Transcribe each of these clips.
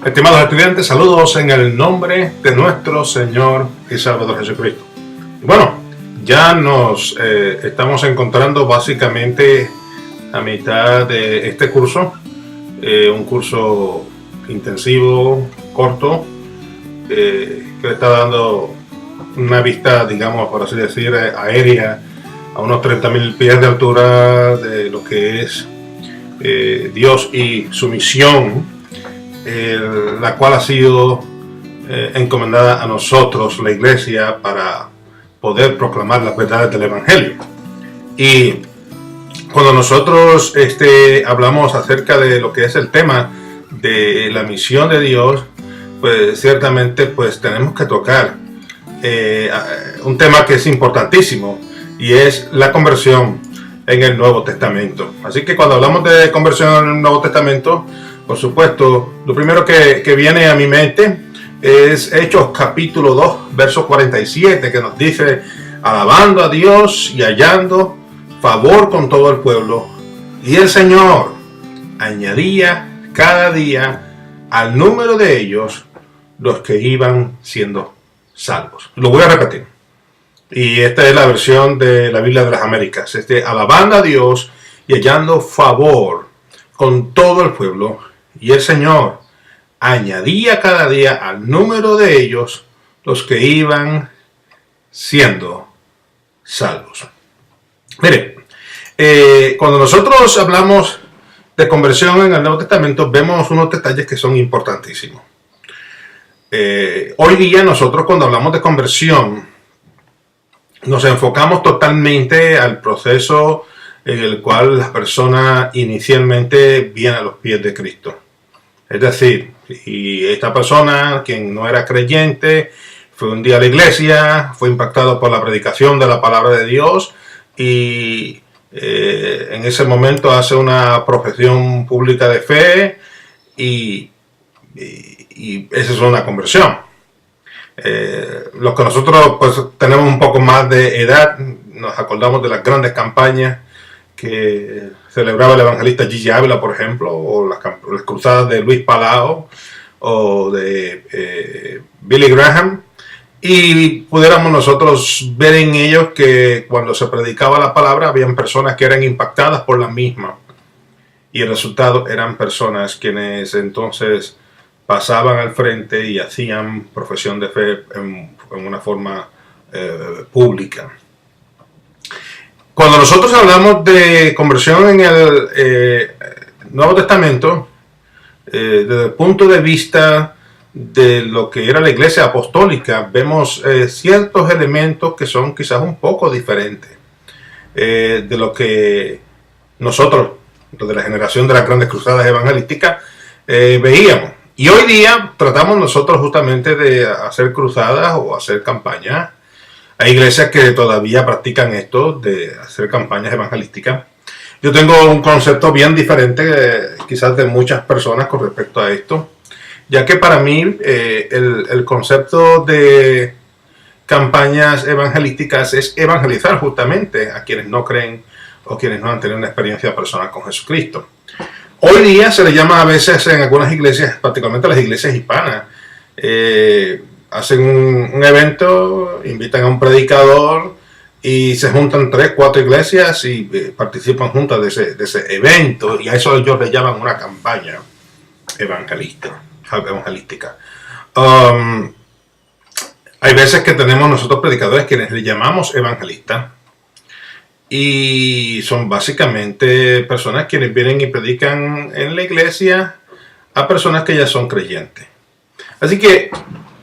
Estimados estudiantes, saludos en el nombre de nuestro Señor y Salvador Jesucristo. Bueno, ya nos estamos encontrando básicamente a mitad de este curso, un curso intensivo, corto, que está dando una vista, digamos, por así decir, aérea a unos 30.000 pies de altura de lo que es Dios y su misión, la cual ha sido encomendada a nosotros, la iglesia, para poder proclamar las verdades del Evangelio. Y cuando nosotros hablamos acerca de lo que es el tema de la misión de Dios, pues ciertamente pues tenemos que tocar un tema que es importantísimo, y es la conversión en el Nuevo Testamento. Así que cuando hablamos de conversión en el Nuevo Testamento, por supuesto, lo primero que viene a mi mente es Hechos capítulo 2, verso 47, que nos dice: alabando a Dios y hallando favor con todo el pueblo, y el Señor añadía cada día al número de ellos los que iban siendo salvos. Lo voy a repetir, y esta es la versión de la Biblia de las Américas. Alabando a Dios y hallando favor con todo el pueblo, y el Señor añadía cada día al número de ellos los que iban siendo salvos. Mire, cuando nosotros hablamos de conversión en el Nuevo Testamento, vemos unos detalles que son importantísimos. Hoy día nosotros, cuando hablamos de conversión, nos enfocamos totalmente al proceso en el cual la persona inicialmente viene a los pies de Cristo. Es decir, y esta persona, quien no era creyente, fue un día a la iglesia, fue impactado por la predicación de la palabra de Dios, y en ese momento hace una profesión pública de fe, y esa es una conversión. Los que nosotros pues tenemos un poco más de edad, nos acordamos de las grandes campañas que celebraba el evangelista Gigi Ávila, por ejemplo, o las cruzadas de Luis Palao o de Billy Graham, y pudiéramos nosotros ver en ellos que cuando se predicaba la palabra habían personas que eran impactadas por la misma, y el resultado eran personas quienes entonces pasaban al frente y hacían profesión de fe en una forma pública. Cuando nosotros hablamos de conversión en el Nuevo Testamento, desde el punto de vista de lo que era la iglesia apostólica, vemos ciertos elementos que son quizás un poco diferentes de lo que nosotros, de la generación de las grandes cruzadas evangelísticas, veíamos. Y hoy día tratamos nosotros justamente de hacer cruzadas o hacer campañas. Hay iglesias que todavía practican esto de hacer campañas evangelísticas. Yo tengo un concepto bien diferente quizás de muchas personas con respecto a esto, ya que para mí el concepto de campañas evangelísticas es evangelizar justamente a quienes no creen o quienes no han tenido una experiencia personal con Jesucristo. Hoy día se le llama a veces en algunas iglesias, particularmente las iglesias hispanas, hacen un evento, invitan a un predicador y se juntan 3, 4 iglesias y participan juntas de ese evento, y a eso ellos le llaman una campaña evangelística. Hay veces que tenemos nosotros predicadores quienes le llamamos evangelistas, y son básicamente personas quienes vienen y predican en la iglesia a personas que ya son creyentes. Así que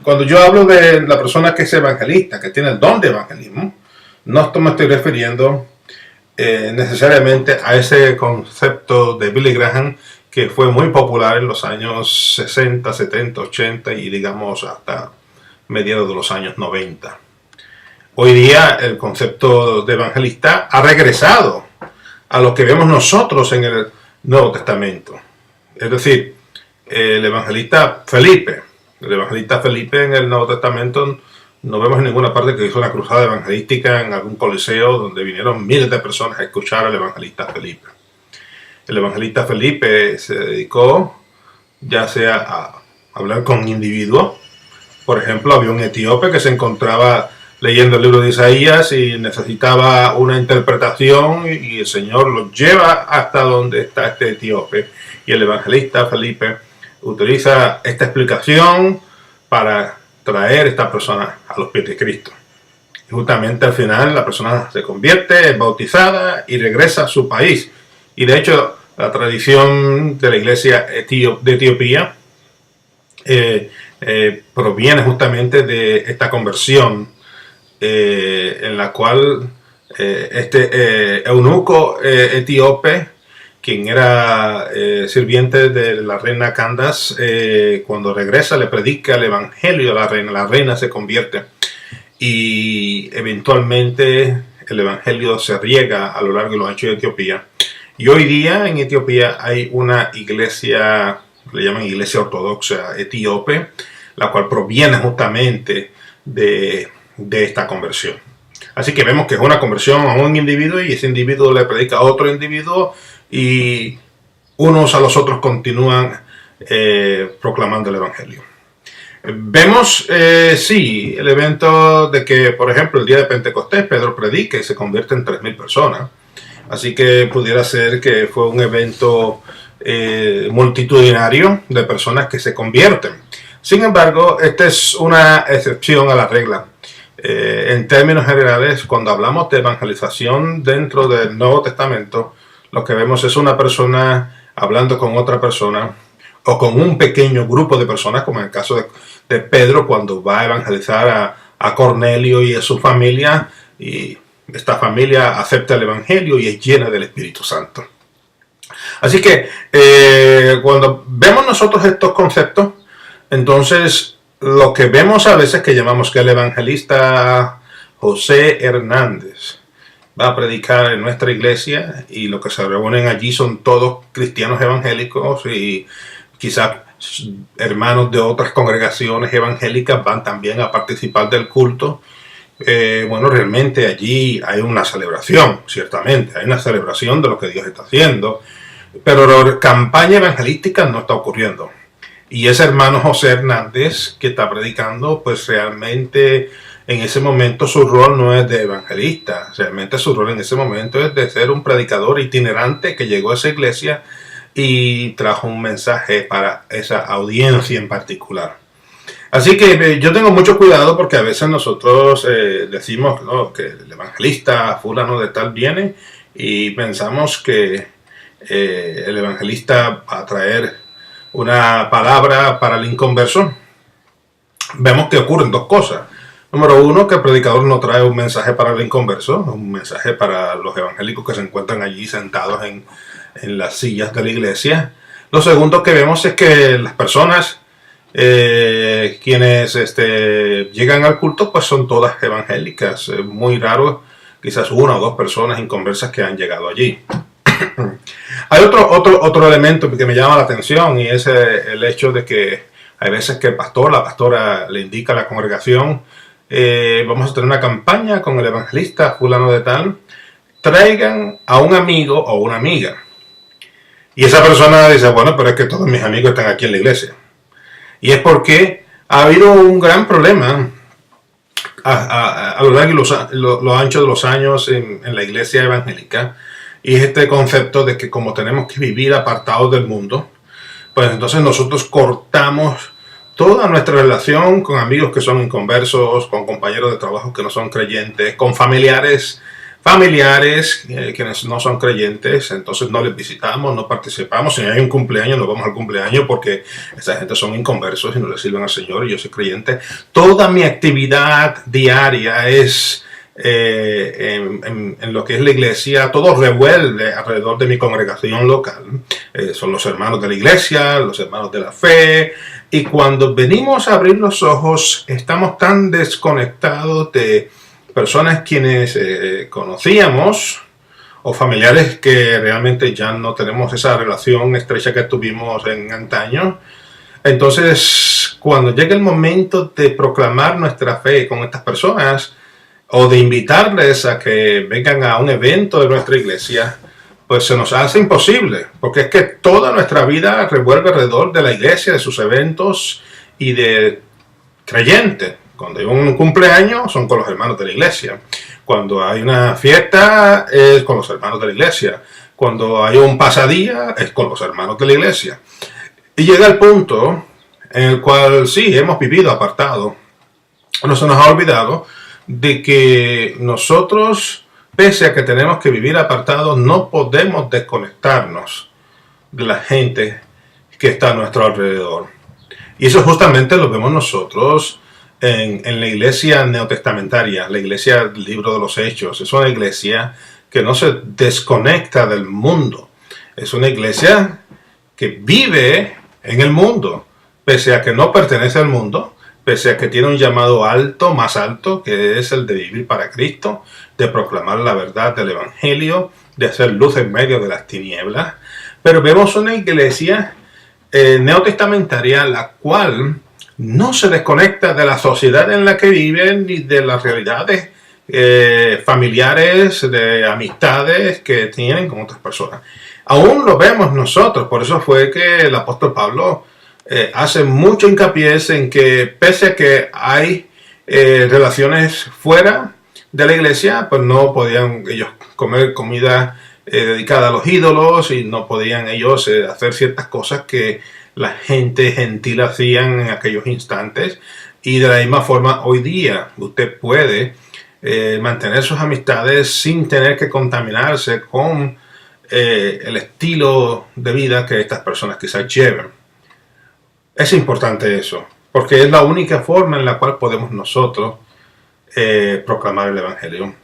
cuando yo hablo de la persona que es evangelista, que tiene el don de evangelismo, no me estoy refiriendo necesariamente a ese concepto de Billy Graham, que fue muy popular en los años 60, 70, 80 y digamos hasta mediados de los años 90. Hoy día el concepto de evangelista ha regresado a lo que vemos nosotros en el Nuevo Testamento. Es decir, el evangelista Felipe en el Nuevo Testamento, no vemos en ninguna parte que hizo una cruzada evangelística en algún coliseo donde vinieron miles de personas a escuchar al evangelista Felipe. El evangelista Felipe se dedicó ya sea a hablar con individuos. Por ejemplo, había un etíope que se encontraba leyendo el libro de Isaías y necesitaba una interpretación y el Señor lo lleva hasta donde está este etíope. Y el evangelista Felipe utiliza esta explicación para traer a esta persona a los pies de Cristo. Y justamente al final la persona se convierte, es bautizada y regresa a su país. Y de hecho la tradición de la iglesia de Etiopía proviene justamente de esta conversión en la cual este eunuco etíope, quien era sirviente de la reina Candace, cuando regresa le predica el evangelio a la reina se convierte y eventualmente el evangelio se riega a lo largo y lo ancho de Etiopía. Y hoy día en Etiopía hay una iglesia, le llaman iglesia ortodoxa etíope, la cual proviene justamente de esta conversión. Así que vemos que es una conversión a un individuo y ese individuo le predica a otro individuo y unos a los otros continúan proclamando el evangelio. Vemos, sí, el evento de que, por ejemplo, el día de Pentecostés, Pedro predica y se convierte en 3,000 personas. Así que pudiera ser que fue un evento multitudinario de personas que se convierten. Sin embargo, esta es una excepción a la regla. En términos generales, cuando hablamos de evangelización dentro del Nuevo Testamento, lo que vemos es una persona hablando con otra persona o con un pequeño grupo de personas, como en el caso de Pedro cuando va a evangelizar a Cornelio y a su familia, y esta familia acepta el evangelio y es llena del Espíritu Santo. Así que cuando vemos nosotros estos conceptos, entonces lo que vemos a veces que llamamos que el evangelista José Hernández va a predicar en nuestra iglesia y lo que se reúnen allí son todos cristianos evangélicos y quizás hermanos de otras congregaciones evangélicas van también a participar del culto. Bueno, realmente allí hay una celebración, ciertamente, hay una celebración de lo que Dios está haciendo, pero la campaña evangelística no está ocurriendo. Y ese hermano José Hernández que está predicando, pues realmente en ese momento su rol no es de evangelista, realmente su rol en ese momento es de ser un predicador itinerante que llegó a esa iglesia y trajo un mensaje para esa audiencia en particular. Así que yo tengo mucho cuidado porque a veces nosotros decimos ¿no? que el evangelista fulano de tal viene y pensamos que el evangelista va a traer una palabra para el inconverso. Vemos que ocurren dos cosas. Número uno, que el predicador no trae un mensaje para el inconverso, un mensaje para los evangélicos que se encuentran allí sentados en las sillas de la iglesia. Lo segundo que vemos es que las personas quienes llegan al culto pues son todas evangélicas. Es muy raro, quizás una o dos personas inconversas que han llegado allí. Hay otro elemento que me llama la atención y es el hecho de que hay veces que el pastor, la pastora le indica a la congregación vamos a tener una campaña con el evangelista fulano de tal, traigan a un amigo o una amiga. Y esa persona dice, bueno, pero es que todos mis amigos están aquí en la iglesia. Y es porque ha habido un gran problema a lo largo y lo ancho de los años en la iglesia evangélica. Y es este concepto de que como tenemos que vivir apartados del mundo, pues entonces nosotros cortamos toda nuestra relación con amigos que son inconversos, con compañeros de trabajo que no son creyentes, con familiares quienes no son creyentes, entonces no les visitamos, no participamos. Si hay un cumpleaños, no vamos al cumpleaños porque esa gente son inconversos y no le sirven al Señor y yo soy creyente. Toda mi actividad diaria es en lo que es la iglesia, todo revuelve alrededor de mi congregación local. Son los hermanos de la iglesia, los hermanos de la fe, y cuando venimos a abrir los ojos estamos tan desconectados de personas quienes conocíamos o familiares que realmente ya no tenemos esa relación estrecha que tuvimos en antaño. Entonces, cuando llega el momento de proclamar nuestra fe con estas personas o de invitarles a que vengan a un evento de nuestra iglesia, pues se nos hace imposible, porque es que toda nuestra vida revuelve alrededor de la iglesia, de sus eventos y de creyentes. Cuando hay un cumpleaños son con los hermanos de la iglesia. Cuando hay una fiesta es con los hermanos de la iglesia. Cuando hay un pasadía es con los hermanos de la iglesia. Y llega el punto en el cual sí, hemos vivido apartado. No se nos ha olvidado de que nosotros, pese a que tenemos que vivir apartados, no podemos desconectarnos de la gente que está a nuestro alrededor. Y eso justamente lo vemos nosotros en la iglesia neotestamentaria, la iglesia del libro de los Hechos. Es una iglesia que no se desconecta del mundo. Es una iglesia que vive en el mundo, pese a que no pertenece al mundo, pese a que tiene un llamado alto, más alto, que es el de vivir para Cristo, de proclamar la verdad del Evangelio, de hacer luz en medio de las tinieblas. Pero vemos una iglesia neotestamentaria, la cual no se desconecta de la sociedad en la que viven ni de las realidades familiares, de amistades que tienen con otras personas. Aún lo vemos nosotros, por eso fue que el apóstol Pablo hace mucho hincapié en que pese a que hay relaciones fuera de la iglesia, pues no podían ellos comer comida dedicada a los ídolos y no podían ellos hacer ciertas cosas que la gente gentil hacían en aquellos instantes. Y de la misma forma hoy día usted puede mantener sus amistades sin tener que contaminarse con el estilo de vida que estas personas quizás lleven. Es importante eso, porque es la única forma en la cual podemos nosotros proclamar el Evangelio.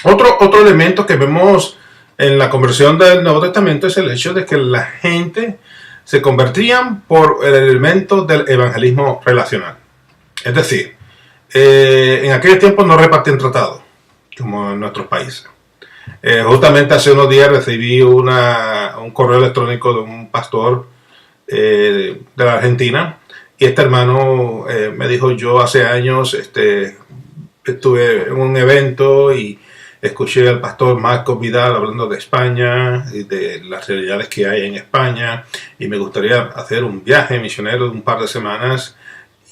Otro elemento que vemos en la conversión del Nuevo Testamento es el hecho de que la gente se convertían por el elemento del evangelismo relacional. Es decir, en aquellos tiempos no repartían tratados, como en nuestros países. Justamente hace unos días recibí un correo electrónico de un pastor de la Argentina, y este hermano me dijo: yo hace años estuve en un evento y escuché al pastor Marcos Vidal hablando de España y de las realidades que hay en España, y me gustaría hacer un viaje misionero de un par de semanas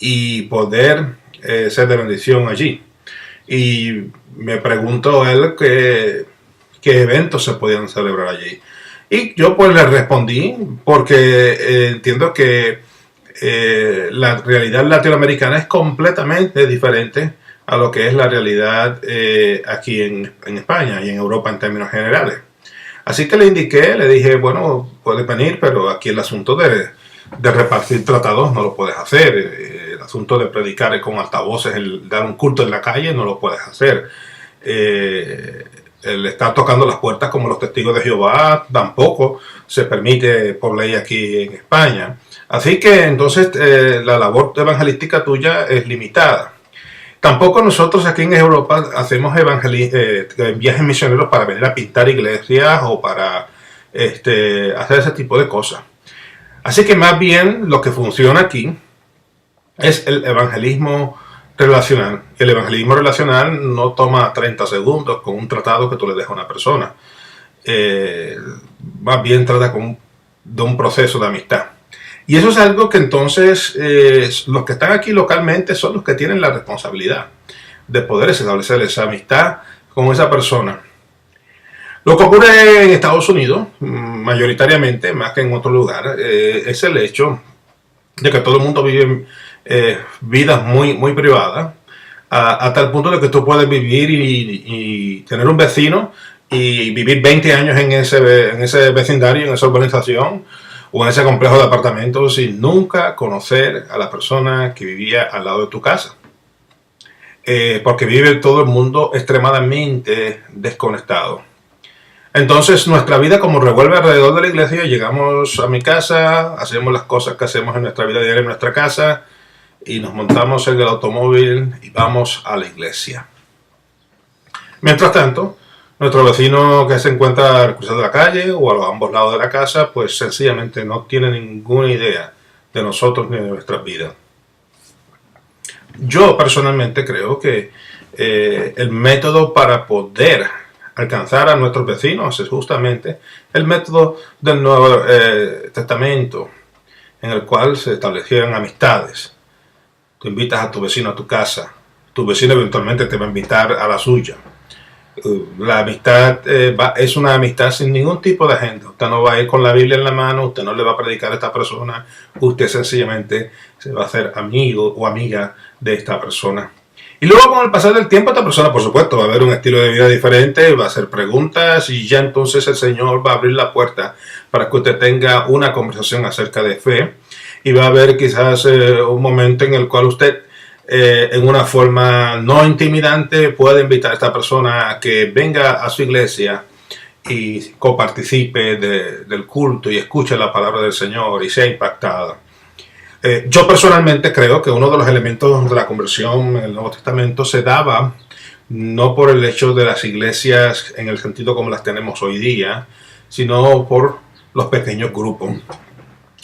y poder ser de bendición allí. Y me preguntó él qué eventos se podían celebrar allí. Y yo pues le respondí, porque entiendo que la realidad latinoamericana es completamente diferente a lo que es la realidad aquí en España y en Europa en términos generales. Así que le indiqué, le dije: bueno, puedes venir, pero aquí el asunto de repartir tratados no lo puedes hacer. El asunto de predicar con altavoces, el dar un culto en la calle, no lo puedes hacer. El estar tocando las puertas como los testigos de Jehová tampoco se permite por ley aquí en España. Así que entonces la labor evangelística tuya es limitada. Tampoco nosotros aquí en Europa hacemos viajes misioneros para venir a pintar iglesias o para hacer ese tipo de cosas. Así que más bien lo que funciona aquí es el evangelismo relacional. El evangelismo relacional no toma 30 segundos con un tratado que tú le dejas a una persona. Más bien trata de un proceso de amistad. Y eso es algo que entonces los que están aquí localmente son los que tienen la responsabilidad de poder establecer esa amistad con esa persona. Lo que ocurre en Estados Unidos, mayoritariamente, más que en otro lugar, es el hecho de que todo el mundo vive vidas muy, muy privadas, hasta el punto de que tú puedes vivir y tener un vecino y vivir 20 años en ese vecindario, en esa urbanización o en ese complejo de apartamentos sin nunca conocer a la persona que vivía al lado de tu casa. Porque vive todo el mundo extremadamente desconectado. Entonces nuestra vida como revuelve alrededor de la iglesia. Llegamos a mi casa, hacemos las cosas que hacemos en nuestra vida diaria en nuestra casa y nos montamos en el automóvil y vamos a la iglesia. Mientras tanto, nuestro vecino que se encuentra al cruzar de la calle o a los ambos lados de la casa, pues sencillamente no tiene ninguna idea de nosotros ni de nuestras vidas. Yo personalmente creo que el método para poder alcanzar a nuestros vecinos es justamente el método del Nuevo Testamento, en el cual se establecieron amistades. Tú invitas a tu vecino a tu casa, tu vecino eventualmente te va a invitar a la suya. La amistad es una amistad sin ningún tipo de agenda. Usted no va a ir con la Biblia en la mano, usted no le va a predicar a esta persona, usted sencillamente se va a hacer amigo o amiga de esta persona. Y luego con el pasar del tiempo esta persona, por supuesto, va a ver un estilo de vida diferente, va a hacer preguntas y ya entonces el Señor va a abrir la puerta para que usted tenga una conversación acerca de fe y va a haber quizás un momento en el cual usted en una forma no intimidante puede invitar a esta persona a que venga a su iglesia y coparticipe del culto y escuche la palabra del Señor y sea impactada. Yo personalmente creo que uno de los elementos de la conversión en el Nuevo Testamento se daba no por el hecho de las iglesias en el sentido como las tenemos hoy día, sino por los pequeños grupos.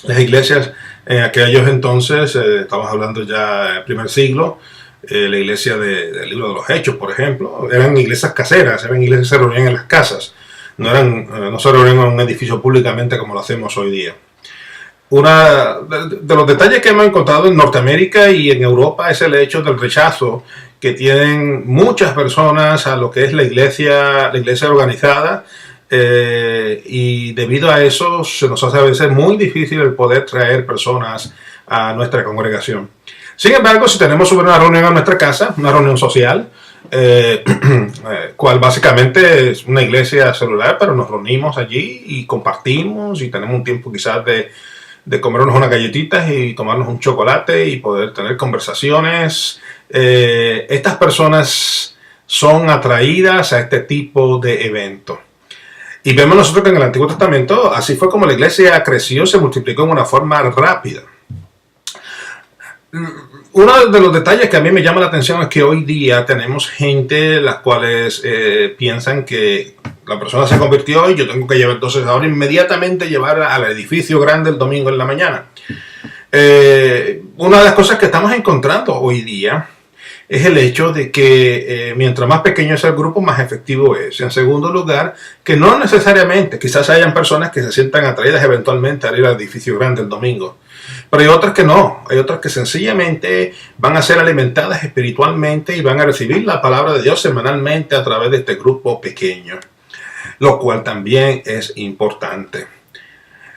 Las iglesias en aquellos entonces, estamos hablando ya del primer siglo, la iglesia del libro de los Hechos, por ejemplo, eran iglesias caseras, eran iglesias que se reunían en las casas, no se reunían en un edificio públicamente como lo hacemos hoy día. Uno de los detalles que hemos encontrado en Norteamérica y en Europa es el hecho del rechazo que tienen muchas personas a lo que es la iglesia organizada, y debido a eso se nos hace a veces muy difícil el poder traer personas a nuestra congregación. Sin embargo, si tenemos una reunión en nuestra casa, una reunión social, cual básicamente es una iglesia celular, pero nos reunimos allí y compartimos y tenemos un tiempo quizás de comernos unas galletitas y tomarnos un chocolate y poder tener conversaciones. Estas personas son atraídas a este tipo de eventos. Y vemos nosotros que en el Antiguo Testamento así fue como la iglesia creció, se multiplicó en una forma rápida. Uno de los detalles que a mí me llama la atención es que hoy día tenemos gente las cuales piensan que la persona se convirtió y yo tengo que llevar entonces ahora inmediatamente llevar al edificio grande el domingo en la mañana. Una de las cosas que estamos encontrando hoy día es el hecho de que mientras más pequeño es el grupo, más efectivo es. En segundo lugar, que no necesariamente, quizás hayan personas que se sientan atraídas eventualmente a ir al edificio grande el domingo, pero hay otras que no, hay otras que sencillamente van a ser alimentadas espiritualmente y van a recibir la palabra de Dios semanalmente a través de este grupo pequeño, lo cual también es importante.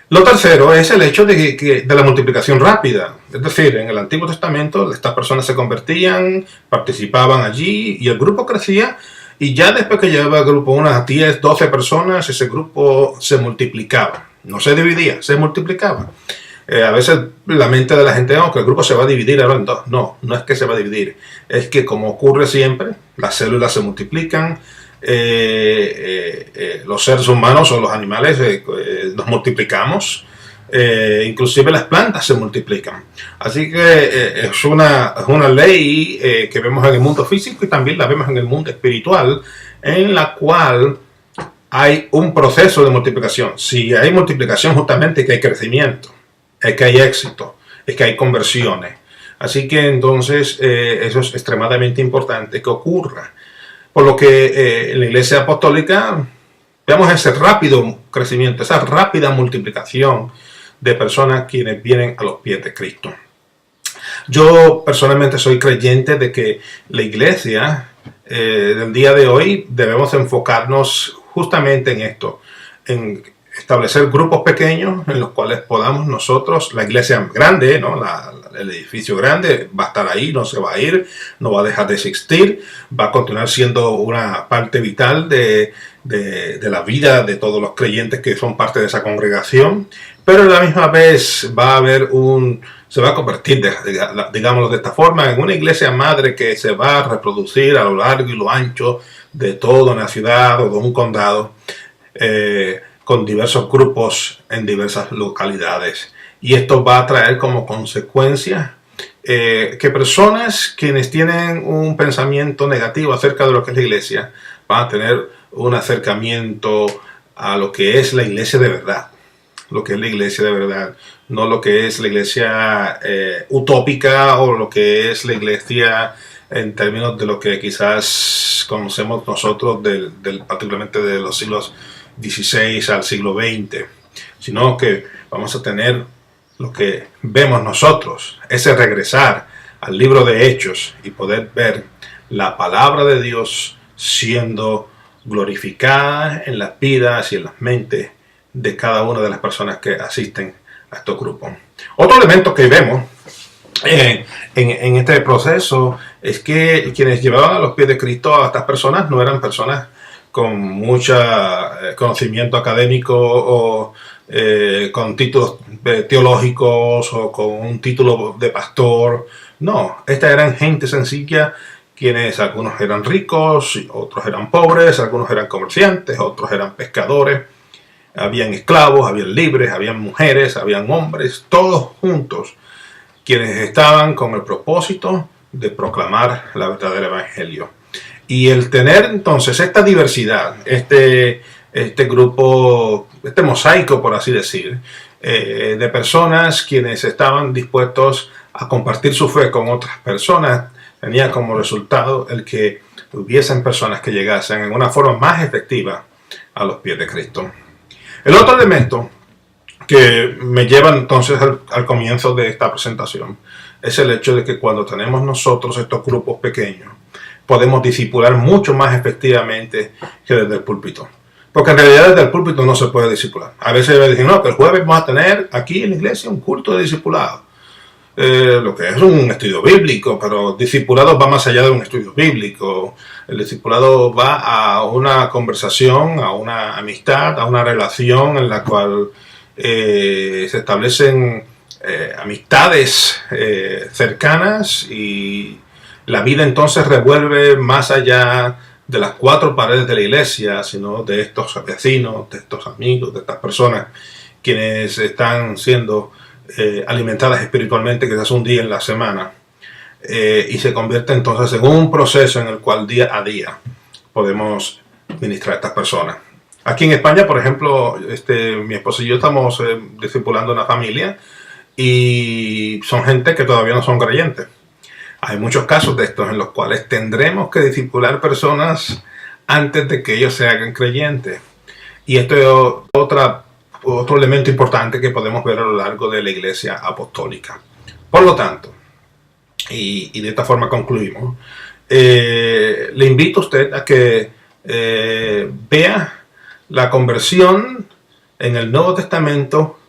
Lo tercero es el hecho de la multiplicación rápida. Es decir, en el Antiguo Testamento estas personas se convertían, participaban allí y el grupo crecía y ya después que llevaba el grupo unas 10, 12 personas, ese grupo se multiplicaba. No se dividía, se multiplicaba. A veces la mente de la gente, que el grupo se va a dividir ahora en dos. No, no es que se va a dividir. Es que como ocurre siempre, las células se multiplican. Los seres humanos o los animales nos multiplicamos, inclusive las plantas se multiplican. Así que es una ley que vemos en el mundo físico y también la vemos en el mundo espiritual, en la cual hay un proceso de multiplicación. Si hay multiplicación, justamente es que hay crecimiento, es que hay éxito, es que hay conversiones. Así que entonces eso es extremadamente importante que ocurra. Por lo que en la iglesia apostólica vemos ese rápido crecimiento, esa rápida multiplicación de personas quienes vienen a los pies de Cristo. Yo personalmente soy creyente de que la iglesia del día de hoy debemos enfocarnos justamente en esto, en establecer grupos pequeños en los cuales podamos nosotros, la iglesia grande, ¿no? El edificio grande va a estar ahí, no se va a ir, no va a dejar de existir, va a continuar siendo una parte vital de la vida de todos los creyentes que son parte de esa congregación, pero a la misma vez va a haber se va a convertir, digámoslo de esta forma, en una iglesia madre que se va a reproducir a lo largo y lo ancho de toda una ciudad o de un condado, con diversos grupos en diversas localidades. Y esto va a traer como consecuencia que personas quienes tienen un pensamiento negativo acerca de lo que es la iglesia van a tener un acercamiento a lo que es la iglesia de verdad. Lo que es la iglesia de verdad, no lo que es la iglesia utópica o lo que es la iglesia en términos de lo que quizás quienes conocemos nosotros particularmente de los siglos XVI al siglo XX, sino que vamos a tener lo que vemos nosotros, ese regresar al libro de Hechos y poder ver la palabra de Dios siendo glorificada en las vidas y en las mentes de cada una de las personas que asisten a estos grupos. Otro elemento que vemos en este proceso es que quienes llevaban a los pies de Cristo a estas personas no eran personas con mucho conocimiento académico o con títulos teológicos o con un título de pastor. No, estas eran gente sencilla, quienes algunos eran ricos, otros eran pobres, algunos eran comerciantes, otros eran pescadores. Habían esclavos, habían libres, habían mujeres, habían hombres, todos juntos, quienes estaban con el propósito de proclamar la verdadera evangelio. Y el tener entonces esta diversidad, este grupo, este mosaico, por así decir, de personas quienes estaban dispuestos a compartir su fe con otras personas, tenía como resultado el que hubiesen personas que llegasen en una forma más efectiva a los pies de Cristo. El otro elemento que me lleva entonces al comienzo de esta presentación es el hecho de que cuando tenemos nosotros estos grupos pequeños, podemos discipular mucho más efectivamente que desde el púlpito. Porque en realidad desde el púlpito no se puede discipular. A veces me dicen, no, que el jueves vamos a tener aquí en la iglesia un culto de discipulado. Lo que es un estudio bíblico, pero discipulado va más allá de un estudio bíblico. El discipulado va a una conversación, a una amistad, a una relación en la cual se establecen amistades cercanas y la vida entonces revuelve más allá de las cuatro paredes de la iglesia, sino de estos vecinos, de estos amigos, de estas personas quienes están siendo alimentadas espiritualmente quizás un día en la semana y se convierte entonces en un proceso en el cual día a día podemos ministrar a estas personas. Aquí en España, por ejemplo, mi esposa y yo estamos discipulando una familia y son gente que todavía no son creyentes. Hay muchos casos de estos en los cuales tendremos que discipular personas antes de que ellos se hagan creyentes. Y esto es otro elemento importante que podemos ver a lo largo de la Iglesia Apostólica. Por lo tanto, y de esta forma concluimos, le invito a usted a que vea la conversión en el Nuevo Testamento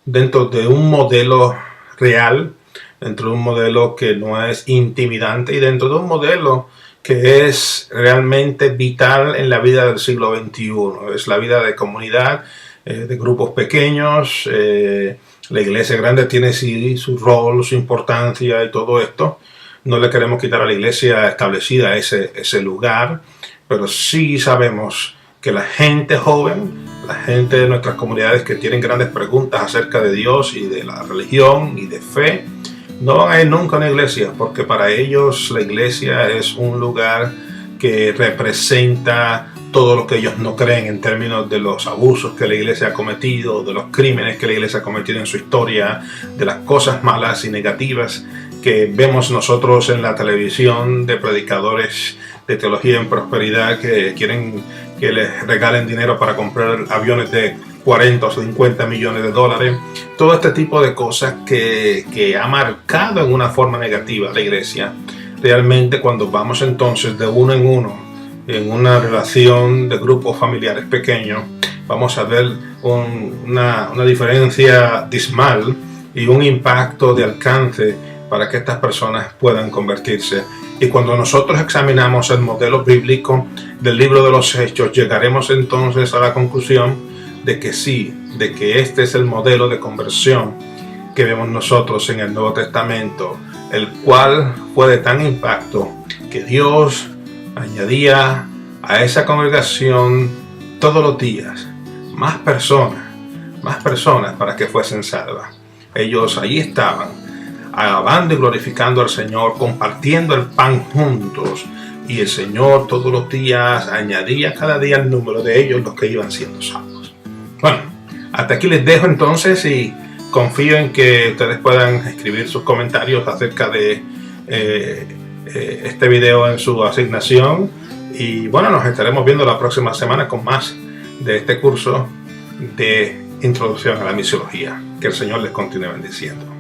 dentro de un modelo real, dentro de un modelo que no es intimidante y dentro de un modelo que es realmente vital en la vida del siglo XXI. Es la vida de comunidad, de grupos pequeños. La iglesia grande tiene sí su rol, su importancia y todo esto. No le queremos quitar a la iglesia establecida ese lugar, pero sí sabemos que la gente joven, la gente de nuestras comunidades que tienen grandes preguntas acerca de Dios y de la religión y de fe, no van a ir nunca a una iglesia, porque para ellos la iglesia es un lugar que representa todo lo que ellos no creen en términos de los abusos que la iglesia ha cometido, de los crímenes que la iglesia ha cometido en su historia, de las cosas malas y negativas que vemos nosotros en la televisión de predicadores de teología en prosperidad que quieren que les regalen dinero para comprar aviones de 40 o 50 millones de dólares. Todo este tipo de cosas que ha marcado en una forma negativa la iglesia. Realmente cuando vamos entonces de uno en uno, en una relación de grupos familiares pequeños, vamos a ver una diferencia dismal y un impacto de alcance para que estas personas puedan convertirse. Y cuando nosotros examinamos el modelo bíblico del libro de los Hechos, llegaremos entonces a la conclusión de que sí, de que este es el modelo de conversión que vemos nosotros en el Nuevo Testamento, el cual fue de tan impacto que Dios añadía a esa congregación todos los días más personas para que fuesen salvas. Ellos ahí estaban, alabando y glorificando al Señor, compartiendo el pan juntos, y el Señor todos los días añadía cada día el número de ellos, los que iban siendo salvos. Bueno, hasta aquí les dejo entonces y confío en que ustedes puedan escribir sus comentarios acerca de este video en su asignación Y bueno, nos estaremos viendo la próxima semana con más de este curso de Introducción a la Misiología. Que el Señor les continúe bendiciendo.